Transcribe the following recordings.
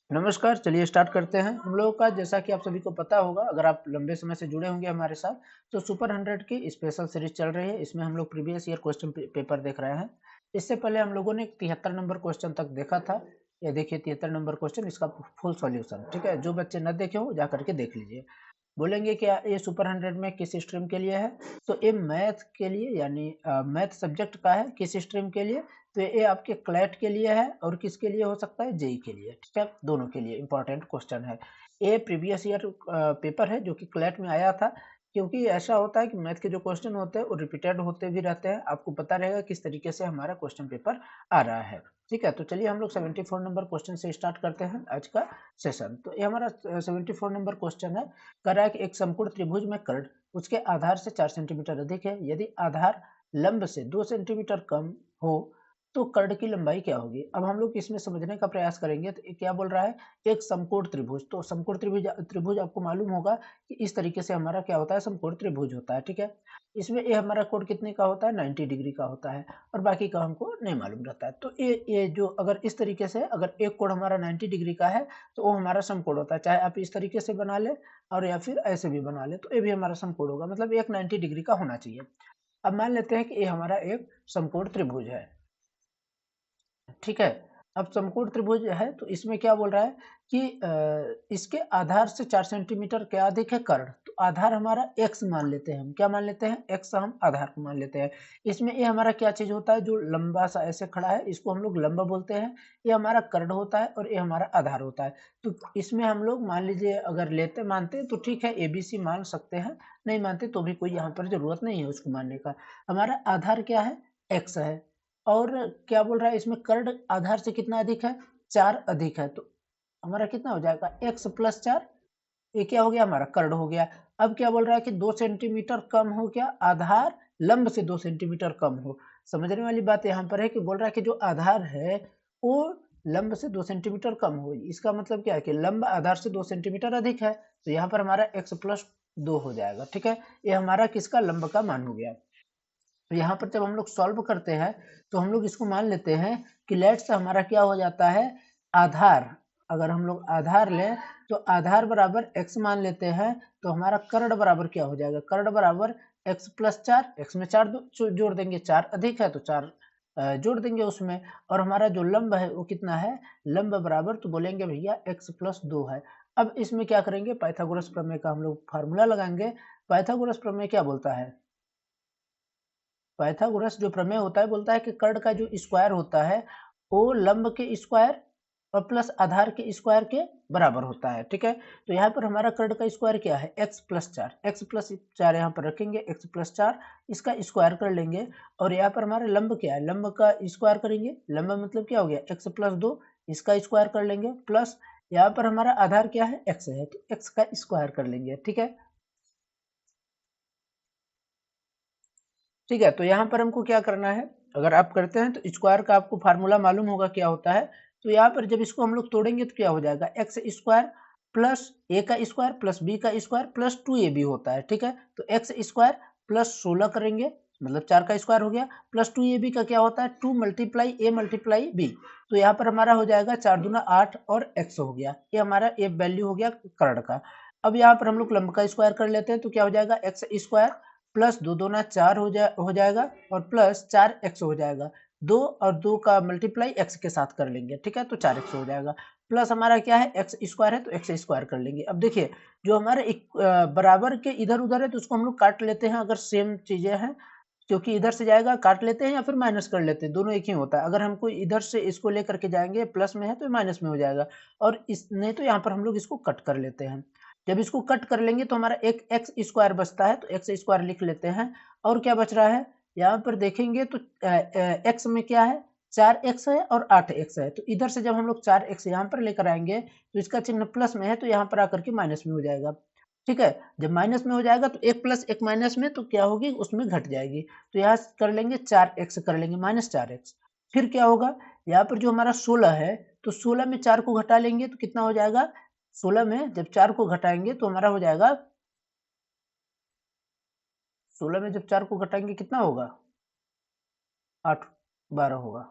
नमस्कार, चलिए स्टार्ट करते हैं। हम लोगों का जैसा कि आप सभी को पता होगा, अगर आप लंबे समय से जुड़े होंगे हमारे साथ, तो सुपर 100 की स्पेशल सीरीज चल रही है। इसमें हम लोग प्रीवियस ईयर क्वेश्चन पेपर देख रहे हैं। इससे पहले हम लोगों ने 73 नंबर क्वेश्चन तक देखा था। ये देखिए 73 नंबर क्वेश्चन, इसका फुल सॉल्यूशन। ठीक है, जो बच्चे न देखे हो जा करके देख लीजिए। बोलेंगे क्या ये सुपर 100 में किस स्ट्रीम के लिए है? तो ये मैथ के लिए, यानी मैथ सब्जेक्ट का है। किस स्ट्रीम के लिए? तो ये आपके क्लैट के लिए है। और किसके लिए हो सकता है? जेई के लिए। ठीक है, दोनों के लिए इंपॉर्टेंट क्वेश्चन है। ये प्रीवियस ईयर पेपर है जो कि क्लैट में आया था। क्योंकि ऐसा होता है कि मैथ के जो क्वेश्चन होते हैं वो रिपीटेड होते भी रहते हैं। आपको पता रहेगा किस तरीके से हमारा क्वेश्चन पेपर आ रहा है। ठीक है, तो चलिए हम लोग 74 नंबर क्वेश्चन से स्टार्ट करते हैं आज का सेशन। तो ये हमारा 74 नंबर क्वेश्चन है। कह रहा है कि एक समकोण त्रिभुज में कर्ण उसके आधार से 4 सेंटीमीटर अधिक है। यदि आधार लंब से 2 सेंटीमीटर कम हो तो कर्ण की लंबाई क्या होगी? अब हम लोग इसमें समझने का प्रयास करेंगे। तो ये क्या बोल रहा है? एक समकोण त्रिभुज। तो समकोण त्रिभुज त्रिभुज आपको मालूम होगा कि इस तरीके से हमारा क्या होता है? समकोण त्रिभुज होता है। ठीक है, इसमें ये हमारा कोण कितने का होता है? 90 डिग्री का होता है। और बाकी का हमको नहीं मालूम रहता है। तो ये जो अगर इस तरीके से अगर एक कोण हमारा 90 डिग्री का है तो वो हमारा समकोण होता है। चाहे आप इस तरीके से बना ले और या फिर ऐसे भी बना ले, तो ये भी हमारा समकोण होगा। मतलब एक 90 डिग्री का होना चाहिए। अब मान लेते हैं कि ये हमारा एक समकोण त्रिभुज है। ठीक है, अब समकोण त्रिभुज है तो इसमें क्या बोल रहा है कि इसके आधार से 4 सेंटीमीटर क्या अधिक है? कर्ण। तो आधार हमारा x मान लेते हैं। हम क्या मान लेते हैं? x हम आधार को मान लेते हैं। इसमें ये हमारा क्या चीज होता है? जो लंबा सा ऐसे खड़ा है इसको हम लोग लंबा बोलते हैं। ये हमारा कर्ण होता है और ये हमारा आधार होता है। तो इसमें हम लोग मान लीजिए अगर लेते मानते तो ठीक है, ABC मान सकते हैं। नहीं मानते तो भी कोई यहाँ पर जरूरत नहीं है उसको मानने का। हमारा आधार क्या है? x है। और क्या बोल रहा है इसमें? कर्ण आधार से कितना अधिक है? 4 अधिक है। तो हमारा कितना हो जाएगा? x plus 4। ये क्या हो गया? हमारा कर्ण हो गया। अब क्या बोल रहा है कि 2 सेंटीमीटर कम हो। क्या? आधार लंब से 2 सेंटीमीटर कम हो। समझने वाली बात यहाँ पर है कि बोल रहा है कि जो आधार है वो लंब से 2 सेंटीमीटर कम हो। इसका मतलब क्या है कि लंब आधार से 2 सेंटीमीटर अधिक है। तो यहाँ पर हमारा x प्लस 2 हो जाएगा। ठीक है, ये हमारा किसका? लंब का मान हो गया। तो यहाँ पर जब हम लोग सॉल्व करते हैं तो हम लोग इसको मान लेते हैं कि लेट्स हमारा क्या हो जाता है? आधार। अगर हम लोग आधार लें तो आधार बराबर x मान लेते हैं। तो हमारा कर्ण बराबर क्या हो जाएगा? कर्ण बराबर x प्लस 4। x में 4 जोड़ देंगे, 4 अधिक है तो 4 जोड़ देंगे उसमें। और हमारा जो लंब है वो कितना है? लंब बराबर तो बोलेंगे भैया x प्लस 2 है। अब इसमें क्या करेंगे? पाइथागोरस प्रमेय का हम लोग फार्मूला लगाएंगे। पाइथागोरस प्रमेय क्या बोलता है? पाइथागोरस जो प्रमेय होता है बोलता है कि कर्ण का जो स्क्वायर होता है वो लंब के स्क्वायर और प्लस आधार के स्क्वायर के बराबर होता है। ठीक है, तो यहाँ पर हमारा कर्ण का स्क्वायर क्या है? x plus 4। x प्लस 4 यहाँ पर रखेंगे, x प्लस 4 इसका स्क्वायर कर लेंगे। और यहाँ पर हमारा लंब क्या है? लंब का स्क्वायर करेंगे। लंब मतलब क्या हो गया? x प्लस 2 इसका स्क्वायर कर लेंगे। प्लस यहाँ पर हमारा आधार क्या है? x है तो x का स्क्वायर कर लेंगे। ठीक है, ठीक है, तो यहाँ पर हमको क्या करना है? अगर आप करते हैं तो स्क्वायर का आपको फार्मूला मालूम होगा क्या होता है। तो यहाँ पर जब इसको हम लोग तोड़ेंगे तो क्या हो जाएगा? एक्स स्क्वायर प्लस ए का स्क्वायर प्लस बी का स्क्वायर प्लस 2ab होता है। ठीक है, तो एक्स स्क्वायर प्लस 16 करेंगे, मतलब 4 का स्क्वायर हो गया, प्लस 2ab का क्या होता है? 2 मल्टीप्लाई ए मल्टीप्लाई बी। तो यहाँ पर हमारा हो जाएगा 4 दूना 8 और एक्स हो गया। ये हमारा ए वैल्यू हो गया कर्ण का। अब यहाँ पर हम लोग लंब का स्क्वायर कर लेते हैं तो क्या हो जाएगा? एक्स स्क्वायर प्लस 2 दूना 4 हो जाएगा और प्लस 4x हो जाएगा। 2 और 2 का मल्टीप्लाई x के साथ कर लेंगे। ठीक है, तो 4x हो जाएगा। प्लस हमारा क्या है? x स्क्वायर है तो x स्क्वायर कर लेंगे। अब देखिए जो हमारे बराबर के इधर उधर है तो उसको हम लोग काट लेते हैं। अगर सेम चीजें हैं क्योंकि इधर से जाएगा काट लेते हैं या फिर माइनस कर लेते हैं, दोनों एक ही होता है। अगर हमको इधर से इसको लेकर के जाएंगे प्लस में है तो माइनस में हो जाएगा। और इस नहीं तो यहाँ पर हम लोग इसको कट कर लेते हैं। जब इसको कट कर लेंगे तो हमारा एक एक्स स्क्वायर बचता है तो एक्स स्क्वायर लिख लेते हैं। और क्या बच रहा है? यहाँ पर देखेंगे तो एक्स में क्या है? 4x है और 8x है। तो इधर से जब हम लोग 4x यहाँ पर लेकर आएंगे तो इसका चिन्ह प्लस में है तो यहाँ पर आकर के माइनस में हो जाएगा। ठीक है, जब माइनस में हो जाएगा तो एक प्लस एक माइनस में तो क्या होगी? उसमें घट जाएगी। तो यहाँ कर लेंगे 4x कर लेंगे माइनस 4x। फिर क्या होगा? यहाँ पर जो हमारा 16 है तो 16 में 4 को घटा लेंगे तो कितना हो जाएगा? 16 में जब 4 को घटाएंगे तो हमारा हो जाएगा, 16 में जब 4 को घटाएंगे कितना होगा? 8 12 होगा।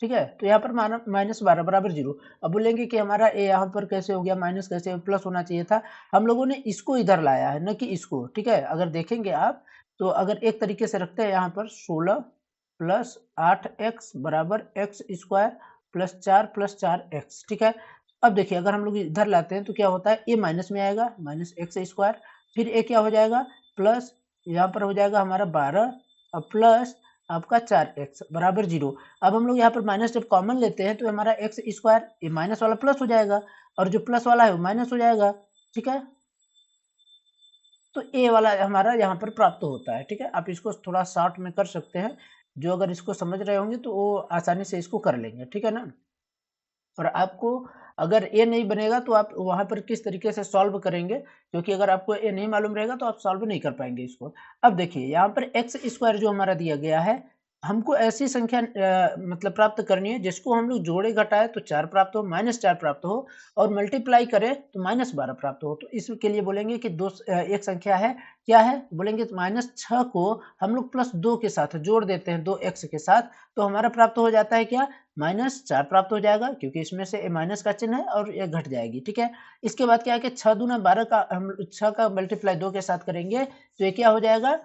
ठीक है, तो यहाँ पर -12 बराबर 0। अब बोलेंगे कि हमारा ए यहाँ पर कैसे हो गया, माइनस कैसे, प्लस होना चाहिए था। हम लोगों ने इसको इधर लाया है, न कि इसको। ठीक है, अगर देखेंगे आप तो अगर एक तरीके से रखते हैं यहाँ पर 16 प्लस 8x बराबर एक्स स्क्वायर प्लस 4 ठीक है। अब देखिए अगर हम लोग इधर लाते हैं तो क्या होता है, ए माइनस में आएगा, माइनस एक्स स्क्वायर, फिर ए क्या हो जाएगा, प्लस यहाँ पर हो जाएगा हमारा 12 और प्लस आपका 4x बराबर 0। अब हम लोग यहाँ पर माइनस जब कॉमन लेते हैं तो हमारा एक्स स्क्वायर, ये माइनस वाला प्लस हो जाएगा और जो प्लस वाला है वो माइनस हो जाएगा। ठीक है, तो ए वाला हमारा यहाँ पर प्राप्त होता है। ठीक है, आप इसको थोड़ा शॉर्ट में कर सकते हैं, जो अगर इसको समझ रहे होंगे तो वो आसानी से इसको कर लेंगे। ठीक है ना, और आपको अगर ए नहीं बनेगा तो आप वहाँ पर किस तरीके से सॉल्व करेंगे, क्योंकि अगर आपको ए नहीं मालूम रहेगा तो आप सॉल्व नहीं कर पाएंगे इसको। अब देखिए यहाँ पर एक्स स्क्वायर जो हमारा दिया गया है, हमको ऐसी संख्या मतलब प्राप्त करनी है जिसको हम लोग जोड़े घटाए तो 4 प्राप्त हो, -4 प्राप्त हो, और मल्टीप्लाई करें तो -12 प्राप्त हो। तो इसके लिए बोलेंगे कि एक संख्या है, क्या है, बोलेंगे -6 को हम लोग +2 के साथ जोड़ देते हैं, 2x के साथ, तो हमारा प्राप्त हो जाता है क्या, -4 प्राप्त हो जाएगा, क्योंकि इसमें से माइनस का चिन्ह है और ये घट जाएगी। ठीक है, इसके बाद क्या है कि 6 दूना 12 का हम 6 का मल्टीप्लाई 2 के साथ करेंगे तो ये क्या हो जाएगा,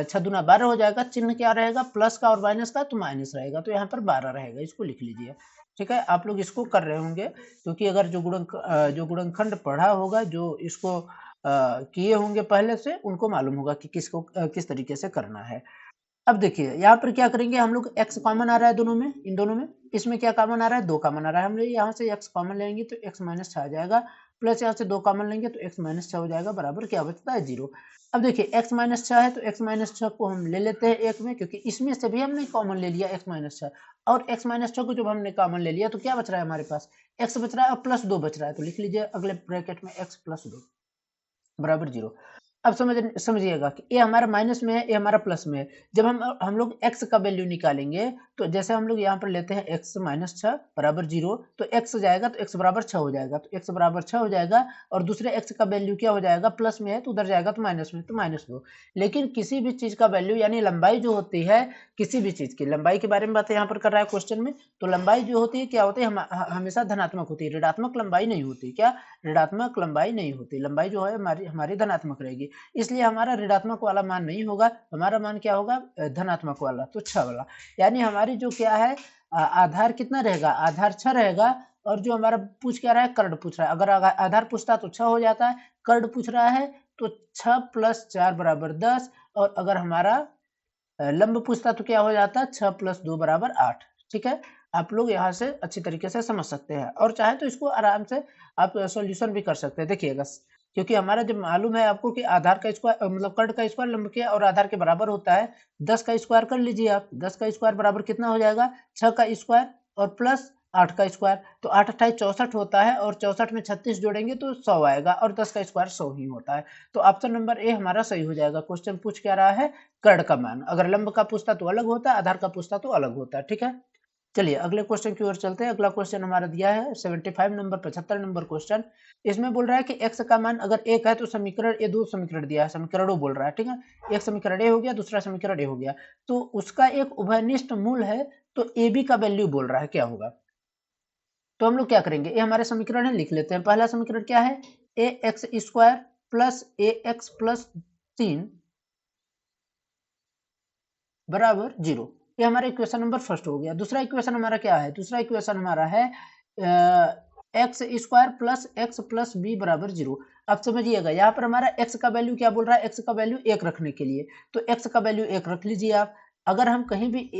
6 दूना 12 हो जाएगा, चिन्ह क्या रहेगा, प्लस का और माइनस का, तो माइनस रहेगा, तो यहाँ पर 12 रहेगा, इसको लिख लीजिए। ठीक है, आप लोग इसको कर रहे होंगे, क्योंकि अगर जो गुणनखंड पढ़ा होगा, जो इसको किए होंगे पहले से, उनको मालूम होगा कि किस तरीके से करना है। अब देखिए यहाँ पर क्या करेंगे, हम लोग x कॉमन आ रहा है दोनों में, इन दोनों में, इसमें क्या कॉमन आ रहा है, 2 कॉमन आ रहा है, हम लोग यहाँ से x कॉमन लेंगे तो x -6 आ जाएगा, प्लस यहाँ से 2 कॉमन लेंगे तो x -6 हो जाएगा, बराबर क्या बचता है, 0। अब देखिए x -6 है तो x -6 को हम ले लेते हैं एक में, क्योंकि इसमें से भी हमने कॉमन ले लिया x -6, और x -6 को जब हमने कॉमन ले लिया तो क्या बच रहा है हमारे पास, x बच रहा है और +2 बच रहा है, तो लिख लीजिए अगले ब्रैकेट में x +2 बराबर 0। अब समझिएगा कि ये हमारा माइनस में है, ये हमारा प्लस में है। जब हम लोग x का वैल्यू निकालेंगे तो जैसे हम लोग यहाँ पर लेते हैं x -6 बराबर 0, तो x जाएगा तो x बराबर 6 हो जाएगा, तो x बराबर 6 हो जाएगा, और दूसरे x का वैल्यू क्या हो जाएगा, प्लस में है तो उधर जाएगा तो माइनस में, तो -2। लेकिन किसी भी चीज का वैल्यू यानी लंबाई जो होती है, किसी भी चीज की लंबाई के बारे में बात यहाँ पर कर रहा है क्वेश्चन में, तो लंबाई जो होती है क्या होती है, हमेशा धनात्मक होती है, ऋणात्मक लंबाई नहीं होती। क्या, ऋणात्मक लंबाई नहीं होती, लंबाई जो है हमारी धनात्मक रहेगी, इसलिए हमारा ऋणात्मक वाला मान नहीं होगा, हमारा मान क्या होगा, धनात्मक वाला, तो 6 वाला। यानी हमारी जो क्या है, आधार कितना रहेगा, आधार 6 रहेगा, और जो हमारा पूछ क्या रहा है, कर्ण पूछ रहा है, अगर आधार पूछता तो 6 हो जाता है, कर्ण पूछ रहा है तो 6 + 4 बराबर 10, और अगर हमारा लंब पूछता तो क्या हो जाता, 6 + 2 बराबर 8। ठीक है, आप लोग यहाँ से अच्छी तरीके से समझ सकते हैं, और चाहे तो इसको आराम से आप सॉल्यूशन भी कर सकते हैं। देखिएगा, क्योंकि हमारा जब मालूम है आपको कि आधार का स्क्वायर मतलब कर्ण का स्क्वायर लंब के और आधार के बराबर होता है, 10 का स्क्वायर कर लीजिए आप, 10 का स्क्वायर बराबर कितना हो जाएगा, 6 का स्क्वायर और प्लस 8 का स्क्वायर, तो 8 28 64 होता है, और 64 में 36 जोड़ेंगे तो 100 आएगा, और 10 का स्क्वायर 100 ही होता है। तो ऑप्शन नंबर ए हमारा सही हो जाएगा। क्वेश्चन पूछ क्या रहा है, कर्ण का मान, अगर लंब का पूछता तो अलग होता, आधार का पूछता तो अलग होता। ठीक है, चलिए अगले क्वेश्चन की ओर चलते हैं। अगला क्वेश्चन हमारा दिया है 75 नंबर 75 नंबर क्वेश्चन। इसमें बोल रहा है कि x का मान अगर 1 है तो समीकरण, ये दो समीकरण दिया है, समीकरणों बोल रहा है। ठीक है, एक समीकरण ए हो गया, दूसरा समीकरण ए हो गया, तो उसका एक उभयनिष्ठ मूल है, तो ए बी का वैल्यू बोल रहा है क्या होगा। तो हम लोग क्या करेंगे, ये हमारे समीकरण है, लिख लेते हैं। पहला समीकरण क्या है, ए एक्स स्क्वायर प्लस ए एक्स प्लस 3 बराबर 0, ये हमारा इक्वेशन नंबर फर्स्ट हो गया। दूसरा इक्वेशन हमारा क्या है, दूसरा इक्वेशन हमारा है x square plus x plus b बराबर 0। अब समझिएगा यहाँ पर हमारा x का वैल्यू क्या बोल रहा है, x का वैल्यू 1 रखने के लिए, तो x का वैल्यू 1 रख लीजिए आप। अगर हम कहीं भी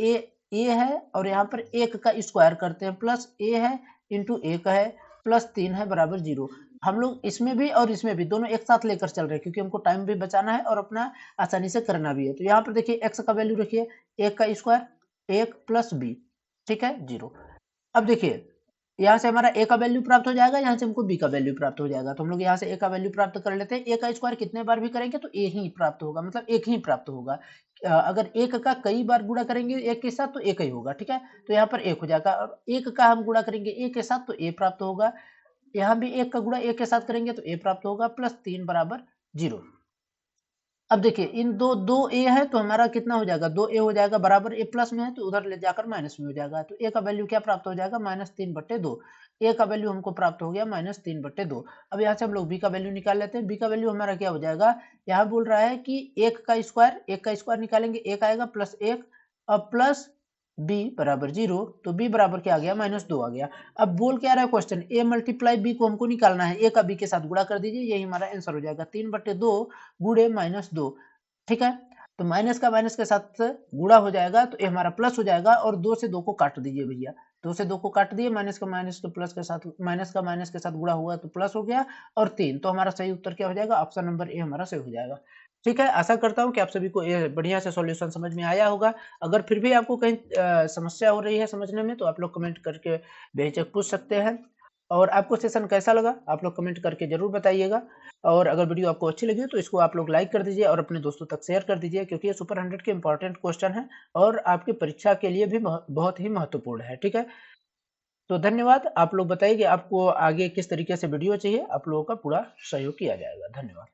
a है और यहाँ पर 1 का स्क्वायर करते हैं, प्लस a है इंटू 1 है प्लस 3 है बराबर 0। हम लोग इसमें भी और इसमें भी दोनों एक साथ लेकर चल रहे हैं, क्योंकि हमको टाइम भी बचाना है और अपना आसानी से करना भी है। तो यहाँ पर देखिए x का वैल्यू रखिए, 1 का स्क्वायर 1 प्लस बी, ठीक है 0। अब देखिए यहाँ से हमारा a का वैल्यू प्राप्त हो जाएगा, यहाँ से हमको b का वैल्यू प्राप्त हो जाएगा, तो हम लोग यहाँ से a का वैल्यू प्राप्त कर लेते हैं। a का स्क्वायर कितने बार भी करेंगे तो a ही प्राप्त होगा, मतलब एक ही प्राप्त होगा। अगर एक का कई बार गुणा करेंगे एक के साथ तो एक ही होगा। ठीक है, तो यहाँ पर एक हो जाएगा, और एक का हम गुणा करेंगे ए के साथ तो a प्राप्त होगा, यहाँ भी एक का गुणा एक के साथ करेंगे तो a प्राप्त होगा, प्लस 3 बराबर 0। अब देखिए इन दो ए है तो हमारा कितना हो जाएगा, 2 ए हो जाएगा बराबर ए प्लस में है तो उधर ले जाकर माइनस में हो जाएगा, तो ए का वैल्यू क्या प्राप्त हो जाएगा, -3/2। ए का वैल्यू हमको प्राप्त हो गया -3/2। अब यहाँ से हम लोग बी का वैल्यू निकाल लेते हैं। बी का वैल्यू हमारा क्या हो जाएगा, यहाँ बोल रहा है कि 1 का स्क्वायर निकालेंगे, 1 आएगा प्लस 1 अब प्लस बी बराबर 0, तो बी बराबर क्या आ गया, -2 आ गया। अब बोल क्या रहा है क्वेश्चन, ए मल्टीप्लाई बी को हमको निकालना है, ए का बी के साथ गुणा कर दीजिए, यही हमारा आंसर हो जाएगा 3/2 गुणे -2। ठीक है, तो माइनस का माइनस के साथ गुणा हो जाएगा तो ये हमारा प्लस हो जाएगा, और 2 से 2 को काट दीजिए भैया, 2 से 2 को काट दिए, माइनस का माइनस के प्लस के साथ, माइनस का माइनस के साथ गुणा हुआ तो प्लस हो गया, और 3, तो हमारा सही उत्तर क्या हो जाएगा, ऑप्शन नंबर ए हमारा सही हो जाएगा। ठीक है, आशा करता हूँ कि आप सभी को ये बढ़िया से सॉल्यूशन समझ में आया होगा। अगर फिर भी आपको कहीं समस्या हो रही है समझने में तो आप लोग कमेंट करके बेहिचक पूछ सकते हैं। और आपको सेशन कैसा लगा आप लोग कमेंट करके जरूर बताइएगा। और अगर वीडियो आपको अच्छी लगी तो इसको आप लोग लाइक कर दीजिए और अपने दोस्तों तक शेयर कर दीजिए, क्योंकि ये सुपर 100 के इंपॉर्टेंट क्वेश्चन है और आपकी परीक्षा के लिए भी बहुत ही महत्वपूर्ण है। ठीक है, तो धन्यवाद। आप लोग बताइए कि आपको आगे किस तरीके से वीडियो चाहिए, आप लोगों का पूरा सहयोग किया जाएगा। धन्यवाद।